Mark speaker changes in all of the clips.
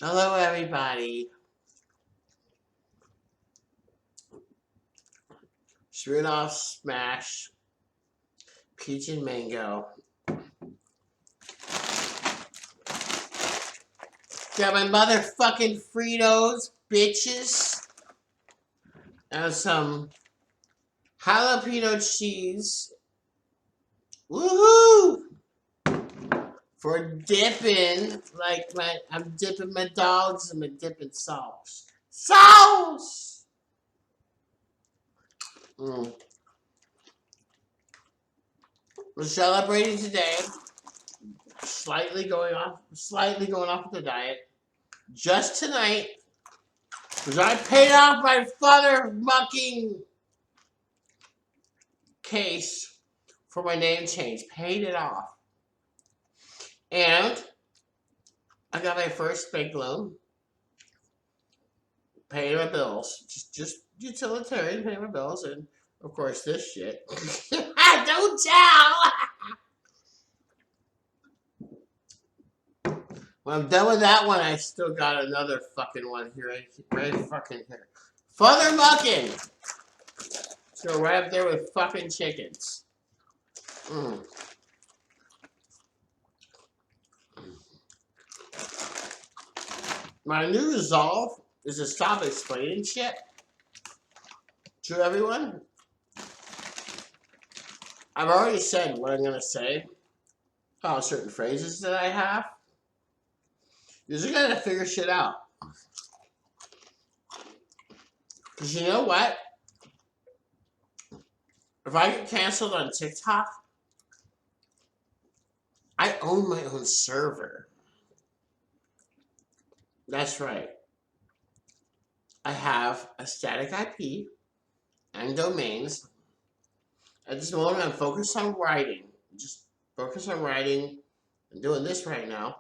Speaker 1: Hello, everybody. Smirnoff Smash, Peach and Mango. Got my motherfucking Fritos, bitches. And some jalapeno cheese. Woohoo! For dipping, I'm dipping my dogs and I'm dipping sauce. Sauce! We're celebrating today. Slightly going off the diet. Just tonight, because I paid off my father mucking case for my name change. Paid it off. And I got my first bank loan. Paying my bills. Just utilitarian, paying my bills. And, of course, this shit. Don't tell! When I'm done with that one, I still got another fucking one here. Right fucking here. Father mucking! So right up there with fucking chickens. My new resolve is to stop explaining shit to everyone. I've already said what I'm going to say about certain phrases that I have. You're just going to figure shit out. Because you know what? If I get canceled on TikTok, I own my own server. That's right. I have a static IP and domains. At this moment, I'm focused on writing. Just focus on writing. I'm doing this right now.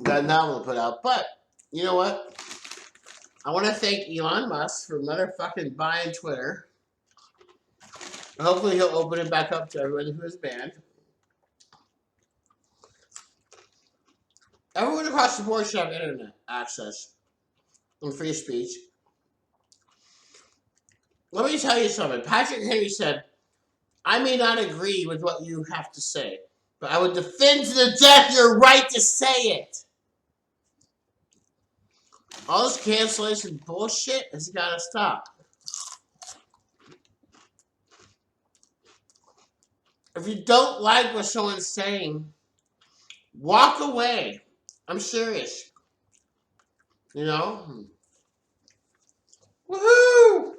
Speaker 1: Got a novel to put out. But, you know what? I want to thank Elon Musk for motherfucking buying Twitter. Hopefully he'll open it back up to everyone who is banned. Everyone across the board should have internet access and free speech. Let me tell you something. Patrick Henry said, I may not agree with what you have to say, but I would defend to the death your right to say it. All this cancellation bullshit has got to stop. If you don't like what someone's saying, walk away. I'm serious. You know? Woohoo!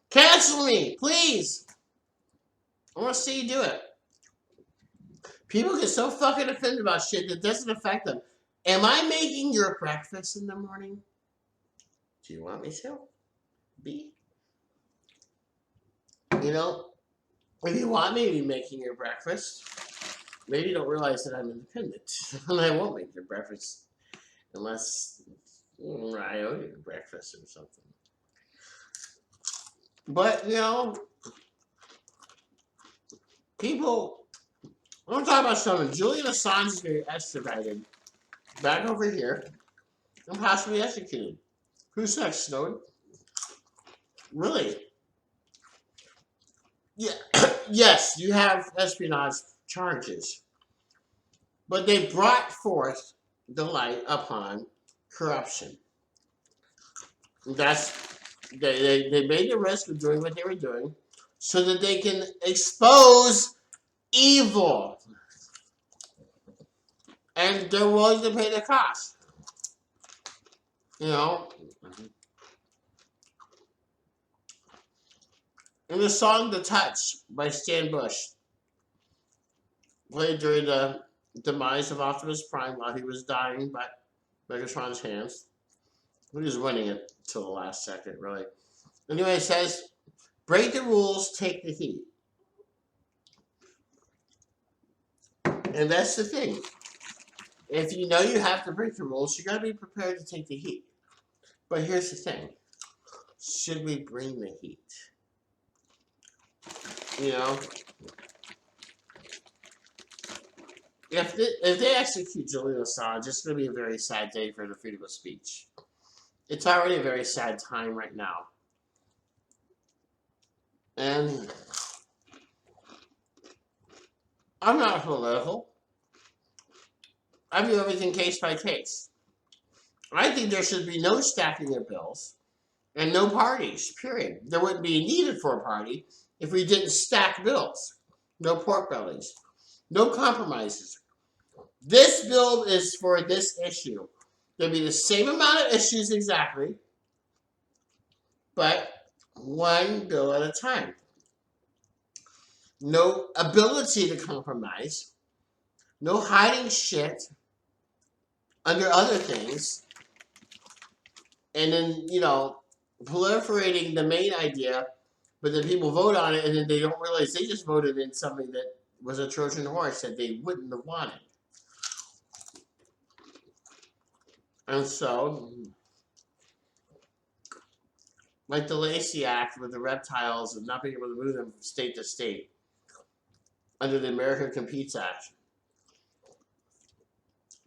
Speaker 1: Cancel me, please. I want to see you do it. People get so fucking offended about shit that doesn't affect them. Am I making your breakfast in the morning? Do you want me to? Be? You know, if you want me to be making your breakfast, maybe you don't realize that I'm independent. And I won't make your breakfast unless I owe you breakfast or something. But, you know, people, I'm talking about something. Julian Assange is getting extradited back over here and possibly executed. Who's next, Snowden? Really? Yeah. Yes, you have espionage charges. But they brought forth the light upon corruption. They made the risk of doing what they were doing so that they can expose evil. And they're willing to pay the cost. You know? In the song The Touch by Stan Bush, played during the demise of Optimus Prime while he was dying by Megatron's hands. He was winning it till the last second, really. Anyway, it says, break the rules, take the heat. And that's the thing. If you know you have to break the rules, you got to be prepared to take the heat. But here's the thing. Should we bring the heat? You know? if they execute Julian Assange, it's going to be a very sad day for the freedom of speech. It's already a very sad time right now. And I'm not political. I view everything case by case. I think there should be no stacking of bills and no parties, period. There wouldn't be needed for a party if we didn't stack bills. No pork bellies. No compromises. This bill is for this issue. There'll be the same amount of issues exactly, but one bill at a time. No ability to compromise. No hiding shit under other things. And then, proliferating the main idea, but then people vote on it and then they don't realize they just voted in something that was a Trojan horse that they wouldn't have wanted. And so, like the Lacey Act with the reptiles and not being able to move them from state to state under the American Competes Act.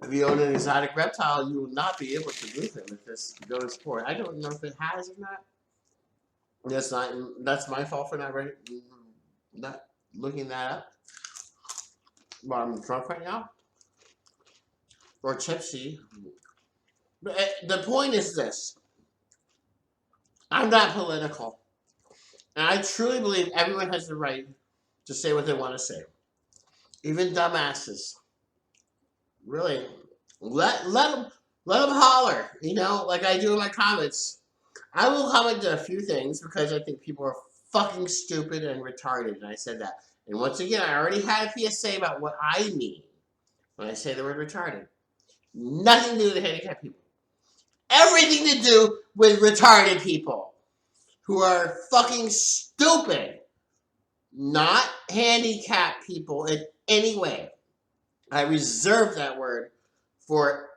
Speaker 1: If you own an exotic reptile, you will not be able to move them if this goes forward. I don't know if it has or not. That's my fault for not looking that up. Well, I'm drunk right now. Or tipsy. But the point is this. I'm not political. And I truly believe everyone has the right to say what they want to say. Even dumbasses. Really. Let them holler, like I do in my comments. I will comment to a few things because I think people are fucking stupid and retarded, and I said that. And once again, I already had a PSA about what I mean when I say the word retarded. Nothing to do with handicapped people. Everything to do with retarded people who are fucking stupid. Not handicapped people in any way. I reserve that word for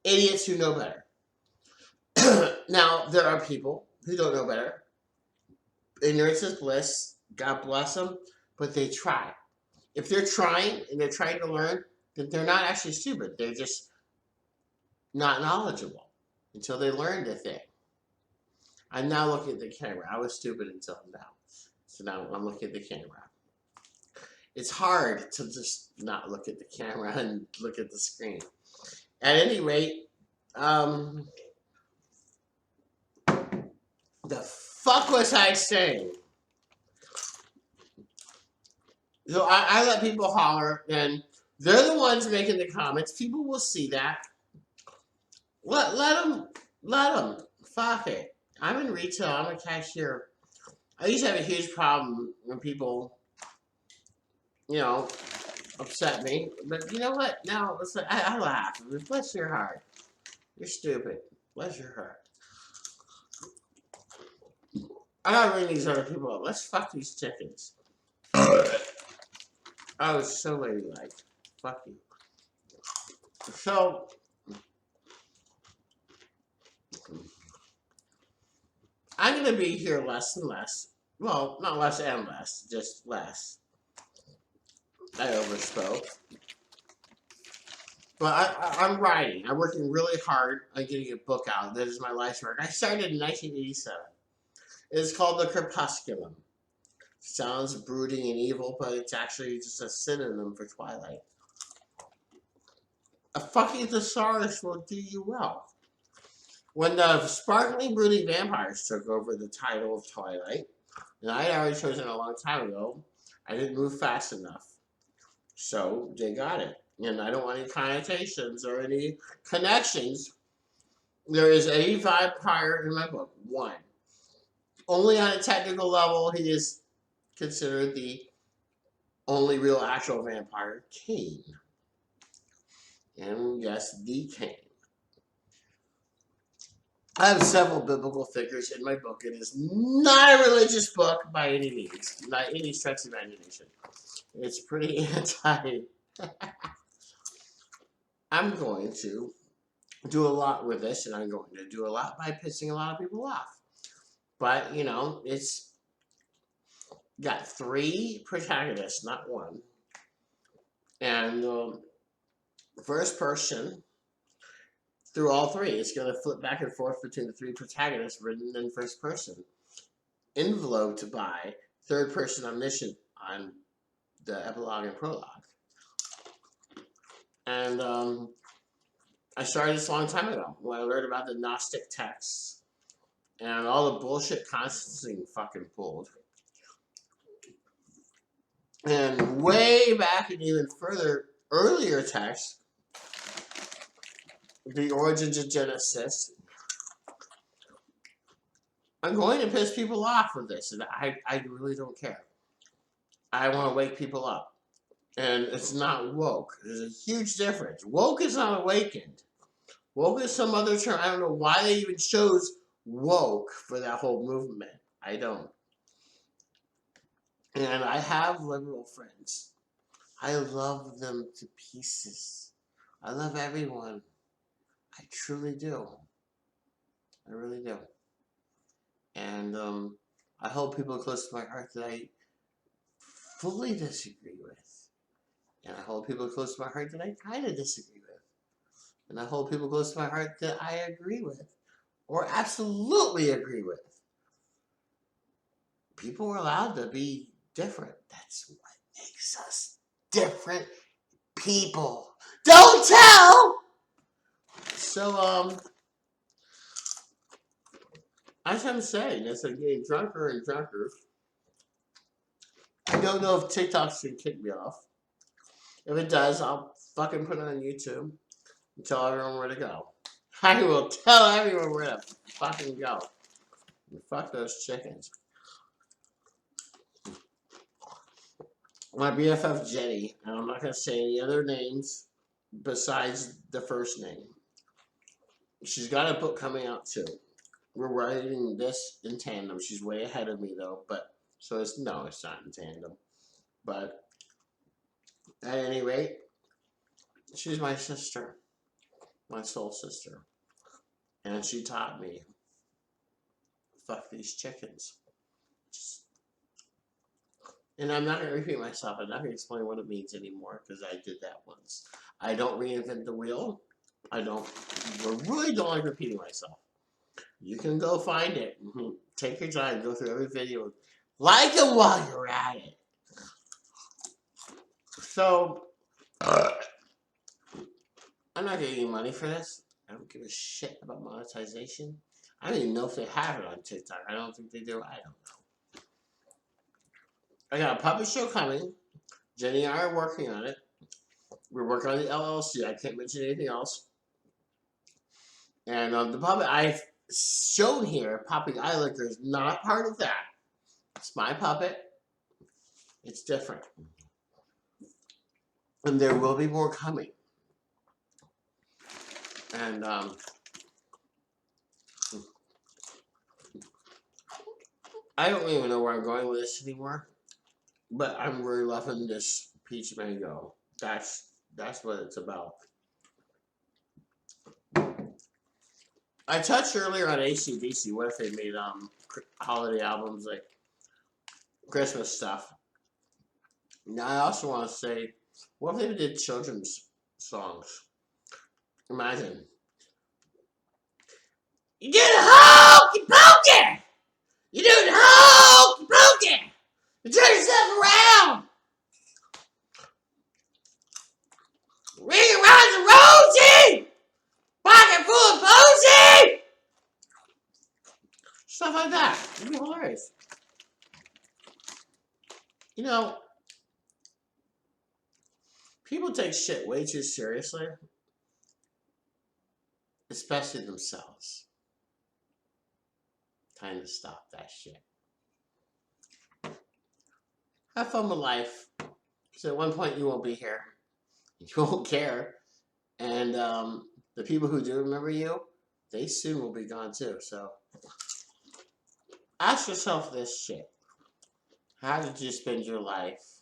Speaker 1: idiots who know better. Now, there are people who don't know better. Ignorance is bliss. God bless them. But they try. If they're trying and they're trying to learn, then they're not actually stupid. They're just not knowledgeable until they learn the thing. I'm now looking at the camera. I was stupid until now. So now I'm looking at the camera. It's hard to just not look at the camera and look at the screen. At any rate, the fuck was I saying? So I let people holler, and they're the ones making the comments. People will see that. Let them. Fuck it. I'm in retail. I'm a cashier. I used to have a huge problem when people, upset me. But you know what? Now, I laugh. Bless your heart. You're stupid. Bless your heart. I gotta ring these other people up. Let's fuck these chickens. I was so ladylike. Fuck you. So, I'm gonna be here less and less. Well, not less and less, just less. I overspoke. But I'm writing. I'm working really hard on getting a book out. That is my life's work. I started in 1987. It's called The Crepusculum. Sounds brooding and evil, but it's actually just a synonym for Twilight. A fucking thesaurus will do you well. When the sparkling brooding vampires took over the title of Twilight, and I had already chosen it a long time ago, I didn't move fast enough. So they got it. And I don't want any connotations or any connections. There is a vampire in my book. One. Only on a technical level, he is considered the only real actual vampire, Cain. And yes, the Cain. I have several biblical figures in my book. It is not a religious book by any means, not any stretch of imagination. It's pretty anti. I'm going to do a lot with this, and I'm going to do a lot by pissing a lot of people off. But, it's got 3 protagonists, not 1. And first person through all three. It's going to flip back and forth between the three protagonists written in first person, enveloped by third person omniscient on the epilogue and prologue. And I started this a long time ago when I learned about the Gnostic texts and all the bullshit Constantine fucking pulled. And way back in even further earlier texts, the origins of Genesis, I'm going to piss people off with this, and I really don't care. I want to wake people up. And it's not woke. There's a huge difference. Woke is not awakened. Woke is some other term. I don't know why they even chose woke for that whole movement. I don't. And I have liberal friends. I love them to pieces. I love everyone. I truly do. I really do. And I hold people close to my heart that I fully disagree with. And I hold people close to my heart that I kind of disagree with. And I hold people close to my heart that I agree with. Or absolutely agree with. People are allowed to be different. That's what makes us different people. Don't tell! So, as I'm saying, as I'm getting drunker and drunker, I don't know if TikTok's gonna kick me off. If it does, I'll fucking put it on YouTube and tell everyone where to go. I will tell everyone where to fucking go. And fuck those chickens. My BFF Jenny, and I'm not gonna say any other names besides the first name. She's got a book coming out too. We're writing this in tandem. She's way ahead of me though, but so it's not in tandem. But at any rate, she's my sister, my soul sister, and she taught me, fuck these chickens. And I'm not gonna repeat myself. I'm not gonna explain what it means anymore because I did that once. I don't reinvent the wheel. I really don't like repeating myself. You can go find it. Take your time, go through every video. Like them while you're at it. So, I'm not getting any money for this. I don't give a shit about monetization. I don't even know if they have it on TikTok. I don't think they do. I don't know. I got a puppet show coming. Jenny and I are working on it. We're working on the LLC. I can't mention anything else. And the puppet I've shown here, Popping Eye Liquor, is not part of that. It's my puppet. It's different. And there will be more coming. And I don't even know where I'm going with this anymore. But I'm really loving this peach mango. That's what it's about. I touched earlier on AC/DC. What if they made holiday albums like Christmas stuff? Now I also want to say, what if they did children's songs? Imagine. You do the hokey pokey! You do the hokey pokey! You turn yourself around! Ring around the rosy! Pocket full of posy! Stuff like that. It'd be hilarious. You know, people take shit way too seriously. Especially themselves. Time to stop that shit. Have fun with life. Because at one point you won't be here. You won't care. And the people who do remember you, they soon will be gone too. So ask yourself this shit. How did you spend your life?